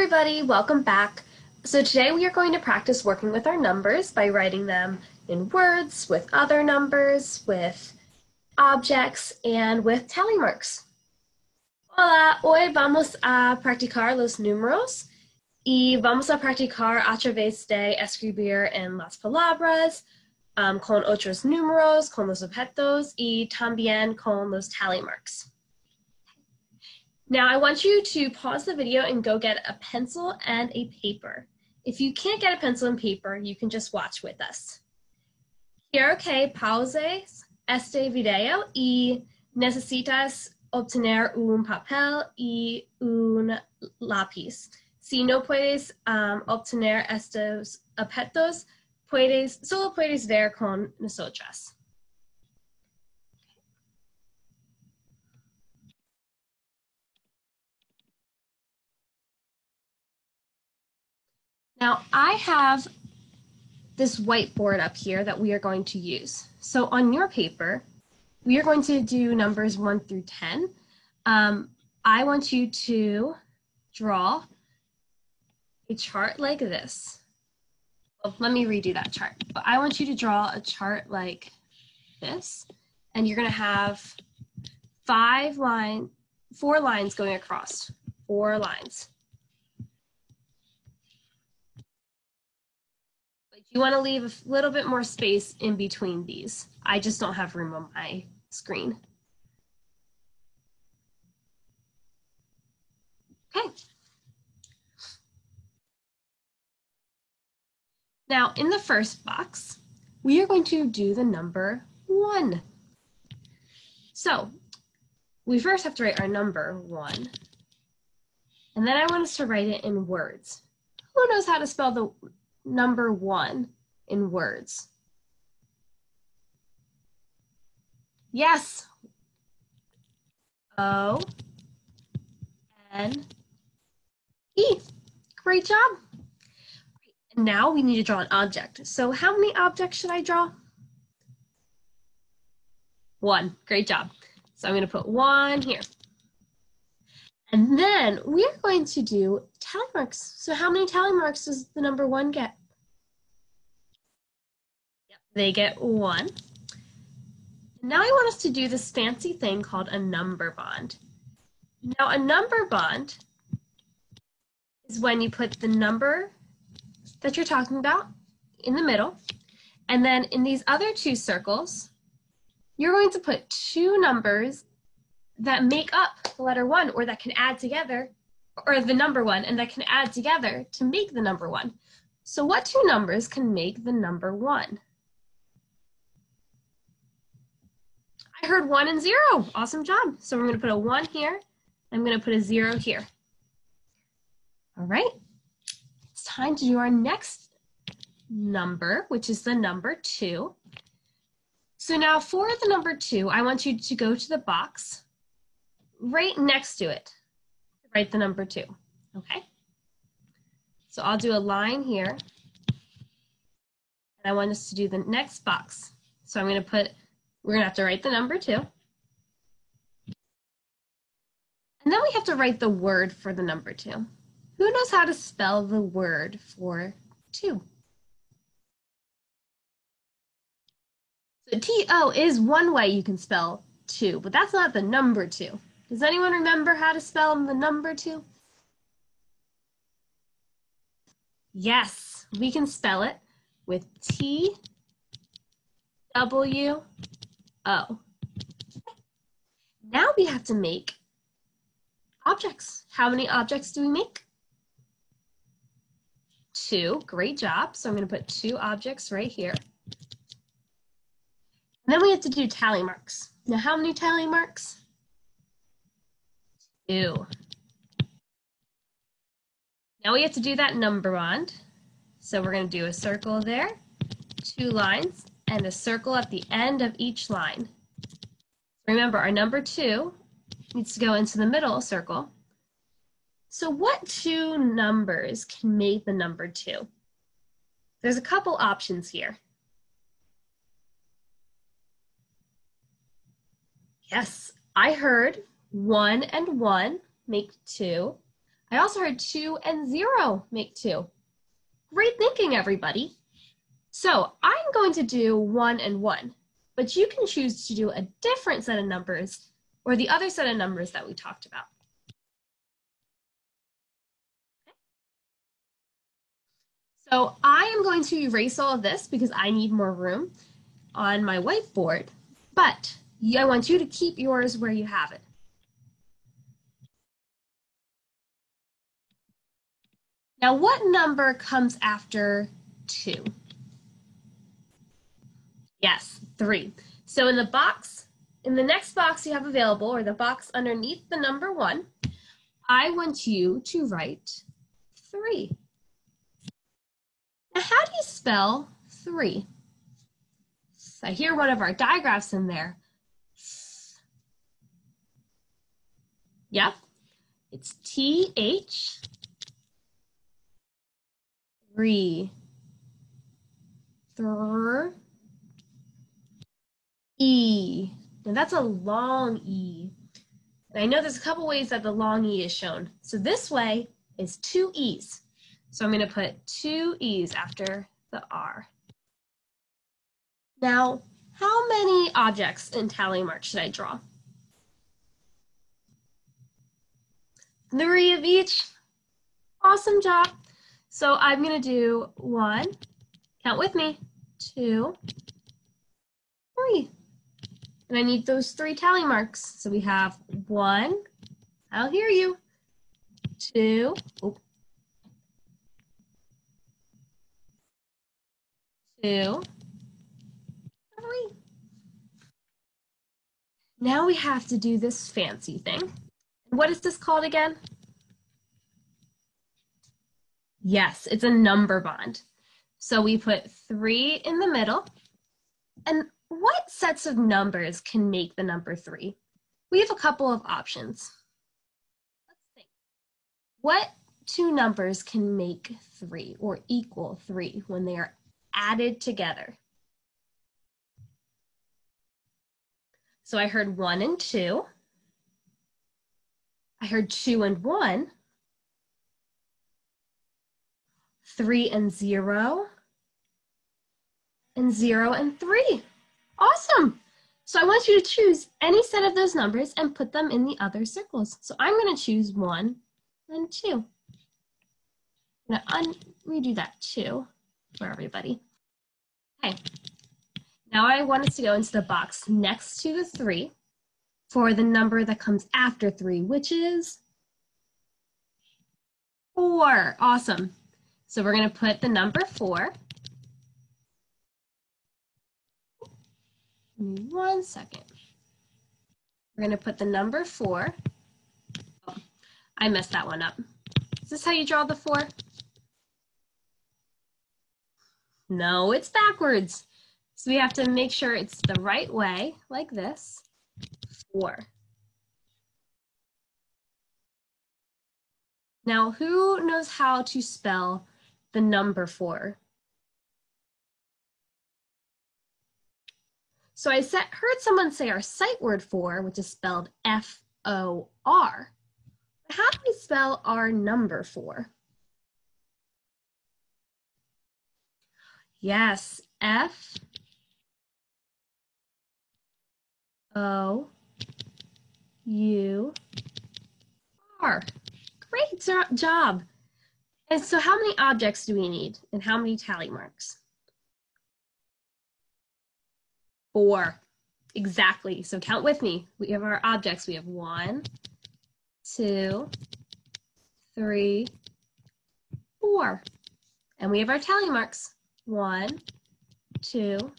everybody, welcome back. So today we are going to practice working with our numbers by writing them in words, with other numbers, with objects, and with tally marks. Hola, hoy vamos a practicar los números y vamos a practicar a través de escribir en las palabras, con otros números, con los objetos, y también con los tally marks. Now I want you to pause the video and go get a pencil and a paper. If you can't get a pencil and paper, you can just watch with us. Quiero que pauses este video y necesitas obtener un papel y un lápiz. Si no puedes obtener estos objetos, solo puedes ver con nosotras. Now I have this whiteboard up here that we are going to use. So on your paper, we are going to do numbers 1 through 10. I want you to draw a chart like this. Well, let me redo that chart. But I want you to draw a chart like this, and you're going to have 4 lines going across, 4 lines. You want to leave a little bit more space in between these. I just don't have room on my screen. Okay. Now, in the first box, we are going to do the number 1. So, we first have to write our number 1. And then I want us to write it in words. Who knows how to spell the number 1 in words? Yes. O-N-E. Great job. And now we need to draw an object. So how many objects should I draw? 1. Great job. So I'm going to put 1 here. And then we are going to do tally marks. So how many tally marks does the number 1 get? Yep, they get 1. Now I want us to do this fancy thing called a number bond. Now a number bond is when you put the number that you're talking about in the middle, and then in these other 2 circles, you're going to put 2 numbers that make up the letter 1, or that can add together, or the number 1, and that can add together to make the number 1. So what 2 numbers can make the number 1? I heard 1 and 0. Awesome job. So we're going to put a 1 here. I'm going to put a 0 here. All right. It's time to do our next number, which is the number 2. So now for the number 2, I want you to go to the box right next to it. Write the number 2, okay? So I'll do a line here. And I want us to do the next box. So I'm going to we're going to have to write the number 2. And then we have to write the word for the number 2. Who knows how to spell the word for 2? So T-O is one way you can spell 2, but that's not the number 2. Does anyone remember how to spell the number 2? Yes, we can spell it with T-W-O. Now we have to make objects. How many objects do we make? 2. Great job. So I'm going to put 2 objects right here. And then we have to do tally marks. Now, how many tally marks? 2. Now we have to do that number bond. So we're going to do a circle there, 2 lines, and a circle at the end of each line. Remember, our number 2 needs to go into the middle circle. So what 2 numbers can make the number 2? There's a couple options here. Yes, I heard 1 and 1 make 2. I also heard 2 and 0 make 2. Great thinking, everybody. So I'm going to do 1 and 1, but you can choose to do a different set of numbers or the other set of numbers that we talked about. So I am going to erase all of this because I need more room on my whiteboard, but I want you to keep yours where you have it. Now, what number comes after 2? Yes, 3. So in the box, in the next box you have available, or the box underneath the number 1, I want you to write 3. Now, how do you spell 3? I hear one of our digraphs in there. Yep, it's TH, 3, E. Now that's a long E. And I know there's a couple ways that the long E is shown. So this way is 2 E's. So I'm going to put 2 E's after the R. Now, how many objects in tally mark should I draw? 3 of each. Awesome job. So I'm going to do 1, count with me, 2, 3. And I need those 3 tally marks. So we have 1, I'll hear you, 2, 2, 3. Now we have to do this fancy thing. What is this called again? Yes, it's a number bond. So we put 3 in the middle. And what sets of numbers can make the number 3? We have a couple of options. Let's think. What 2 numbers can make 3 or equal 3 when they are added together? So I heard 1 and 2. I heard 2 and 1. 3 and 0. And 0 and 3. Awesome. So I want you to choose any set of those numbers and put them in the other circles. So I'm going to choose 1 and 2. I'm going to redo that 2 for everybody. Okay. Now I want us to go into the box next to the 3 for the number that comes after 3, which is 4. Awesome. So we're going to put the number 4. Give me 1 second. We're going to put the number 4. Oh, I messed that one up. Is this how you draw the 4? No, it's backwards. So we have to make sure it's the right way, like this. 4. Now, who knows how to spell the number 4? So I heard someone say our sight word 4, which is spelled F-O-R. How do we spell our number 4? Yes, F-O-U-R. Great job. And so how many objects do we need and how many tally marks? 4. Exactly. So count with me. We have our objects. We have 1, 2, 3, 4. And we have our tally marks. 1, 2,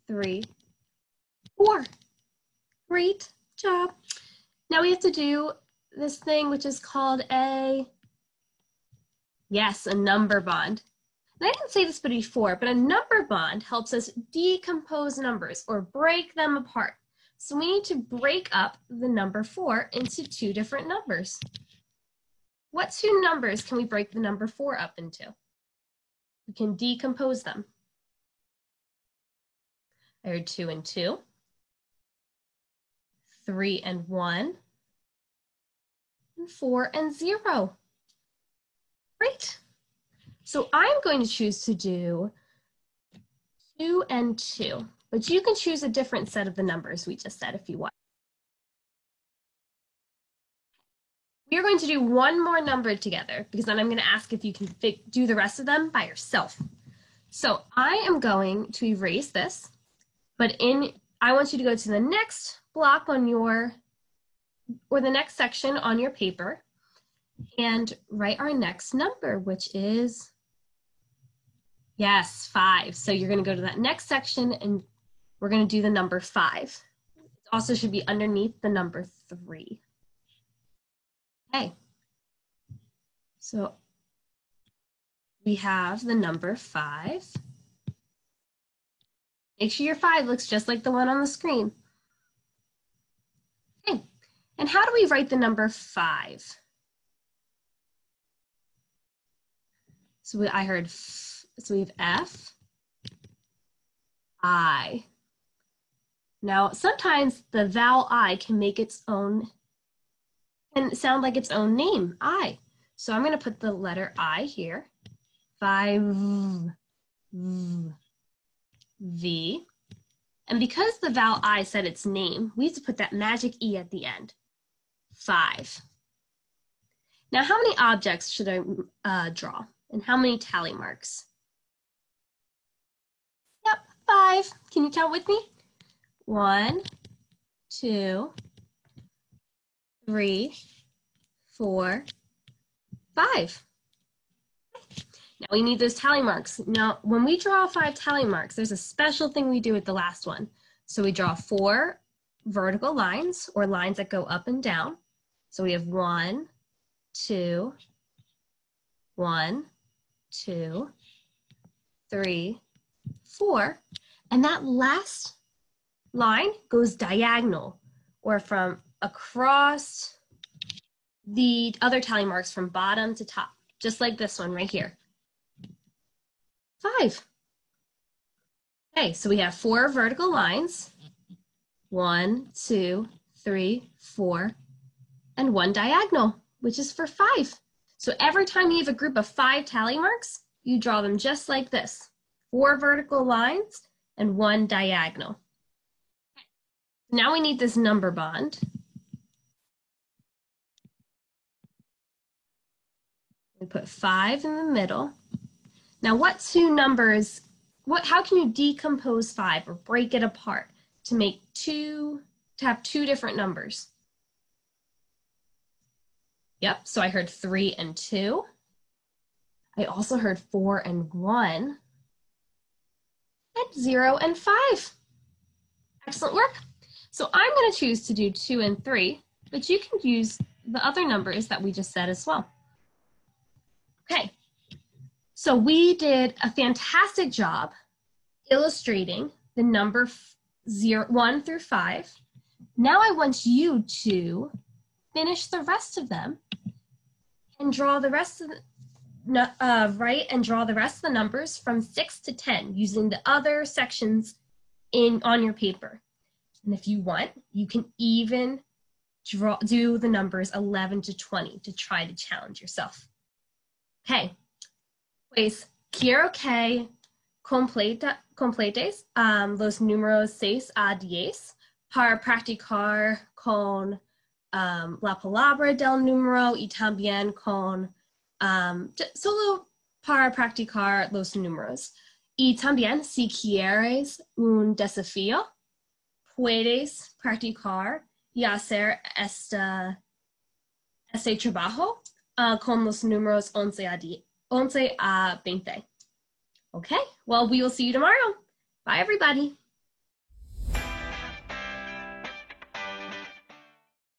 3, 4. Great job. Now we have to do this thing which is called a number bond. And I didn't say this before, but a number bond helps us decompose numbers or break them apart. So we need to break up the number 4 into 2 different numbers. What 2 numbers can we break the number 4 up into? We can decompose them. I heard 2 and 2, 3 and 1, and 4 and 0. Great. So I'm going to choose to do 2 and 2, but you can choose a different set of the numbers we just said if you want. We are going to do one more number together because then I'm going to ask if you can do the rest of them by yourself. So I am going to erase this, but I want you to go to the next block on or the next section on your paper and write our next number, which is, yes, 5. So you're going to go to that next section and we're going to do the number 5. It also should be underneath the number 3. Okay. So we have the number 5. Make sure your 5 looks just like the one on the screen. Okay. And how do we write the number 5? So I heard, so we have F, I. Now, sometimes the vowel I can make its own, and sound like its own name, I. So I'm going to put the letter I here. 5, V. And because the vowel I said its name, we have to put that magic E at the end. 5. Now, how many objects should I draw? And how many tally marks? Yep, 5. Can you count with me? 1, 2, 3, 4, 5. Now we need those tally marks. Now, when we draw 5 tally marks, there's a special thing we do with the last one. So we draw 4 vertical lines, or lines that go up and down. So we have 1, 2, 1, 2, 3, 4. And that last line goes diagonal, or from across the other tally marks from bottom to top, just like this one right here. 5. Okay, so we have 4 vertical lines, 1, 2, 3, 4, and 1 diagonal, which is for 5. So every time you have a group of 5 tally marks, you draw them just like this. 4 vertical lines and 1 diagonal. Now we need this number bond. We put 5 in the middle. Now what 2 numbers, how can you decompose 5 or break it apart to make to have 2 different numbers? Yep, so I heard 3 and 2. I also heard 4 and 1. And 0 and 5. Excellent work. So I'm going to choose to do 2 and 3, but you can use the other numbers that we just said as well. Okay, so we did a fantastic job illustrating the number 1 through 5. Now I want you to finish the rest of them and draw the rest of the, write and draw the rest of the numbers from 6 to 10 using the other sections on your paper. And if you want, you can even do the numbers 11 to 20 to try to challenge yourself. Okay, pues quiero que completes los números 6 a 10 para practicar con la palabra del número y también con solo para practicar los números. Y también si quieres un desafío, puedes practicar y hacer este trabajo con los números 11 a 20. Okay, well, we will see you tomorrow. Bye, everybody.